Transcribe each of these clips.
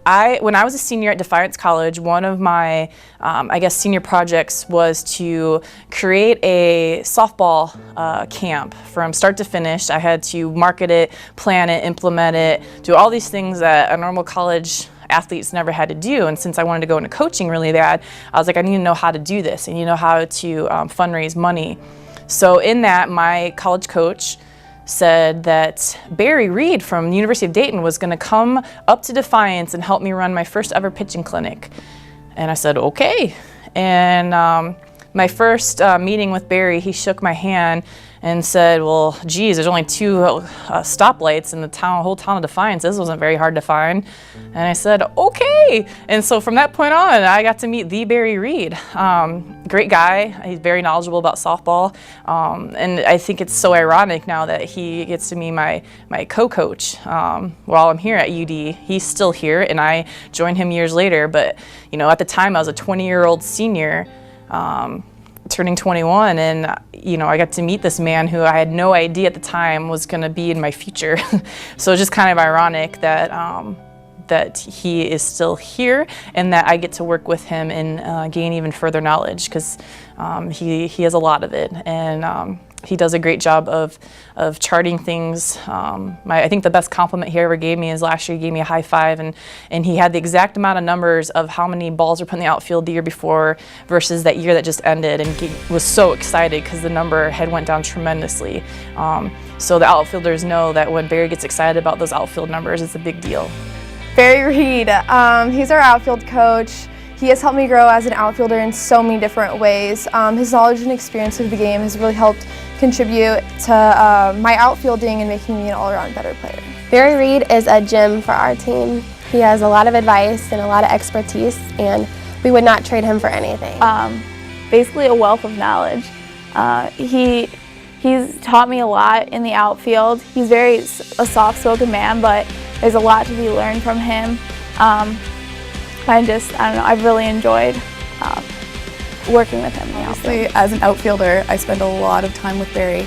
When I was a senior at Defiance College, one of my, senior projects was to create a softball camp from start to finish. I had to market it, plan it, implement it, do all these things that a normal college athletes never had to do. And since I wanted to go into coaching really bad, I was like, I need to know how to do this. I need to know how to fundraise money. So in that, my college coach said that Barry Reed from the University of Dayton was going to come up to Defiance and help me run my first ever pitching clinic. And I said, okay. And my first meeting with Barry, he shook my hand and said, well, geez, there's only 2 stoplights in the whole town of Defiance. This wasn't very hard to find. And I said, okay. And so from that point on, I got to meet the Barry Reed. Great guy. He's very knowledgeable about softball. And I think it's so ironic now that he gets to be my co-coach while I'm here at UD. He's still here, and I joined him years later. But, at the time, I was a 20-year-old senior, turning 21, and I got to meet this man who I had no idea at the time was going to be in my future. So it's just kind of ironic that he is still here and that I get to work with him and gain even further knowledge, because he has a lot of it, and he does a great job of charting things. I think the best compliment he ever gave me is last year he gave me a high five, and he had the exact amount of numbers of how many balls were put in the outfield the year before versus that year that just ended, and he was so excited because the number had went down tremendously. So the outfielders know that when Barry gets excited about those outfield numbers, it's a big deal. Barry Reed, he's our outfield coach. He has helped me grow as an outfielder in so many different ways. His knowledge and experience of the game has really helped contribute to my outfielding and making me an all-around better player. Barry Reed is a gem for our team. He has a lot of advice and a lot of expertise, and we would not trade him for anything. Basically a wealth of knowledge. He's taught me a lot in the outfield. He's a soft-spoken man, but there's a lot to be learned from him. I don't know, I've really enjoyed working with him. Obviously, as an outfielder, I spend a lot of time with Barry,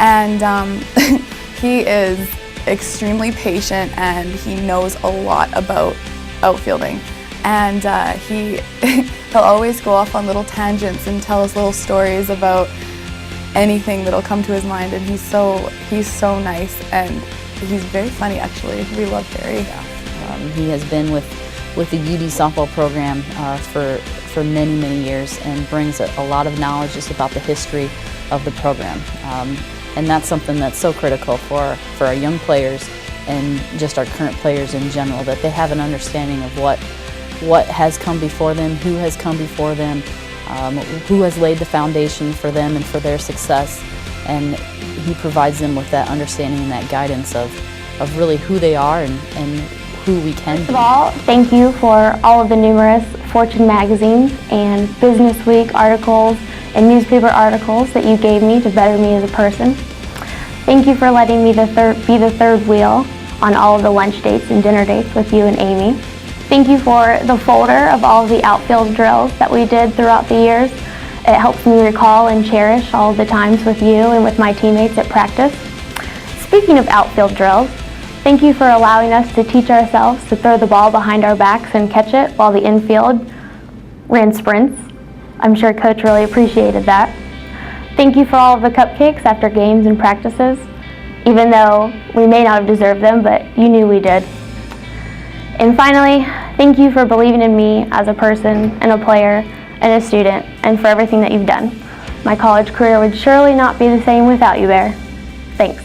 and he is extremely patient, and he knows a lot about outfielding. And he'll always go off on little tangents and tell us little stories about anything that'll come to his mind, and he's so nice, and he's very funny, actually. We love Barry. He has been with the UD softball program for many, many years, and brings a lot of knowledge just about the history of the program. And that's something that's so critical for our young players and just our current players in general, that they have an understanding of what has come before them, who has come before them, who has laid the foundation for them and for their success. And he provides them with that understanding and that guidance of really who they are and who we can be. First of all, thank you for all of the numerous Fortune magazines and Business Week articles and newspaper articles that you gave me to better me as a person. Thank you for letting me be the third wheel on all of the lunch dates and dinner dates with you and Amy. Thank you for the folder of all of the outfield drills that we did throughout the years. It helps me recall and cherish all of the times with you and with my teammates at practice. Speaking of outfield drills, thank you for allowing us to teach ourselves to throw the ball behind our backs and catch it while the infield ran sprints. I'm sure Coach really appreciated that. Thank you for all of the cupcakes after games and practices, even though we may not have deserved them, but you knew we did. And finally, thank you for believing in me as a person and a player and a student, and for everything that you've done. My college career would surely not be the same without you, Bear. Thanks.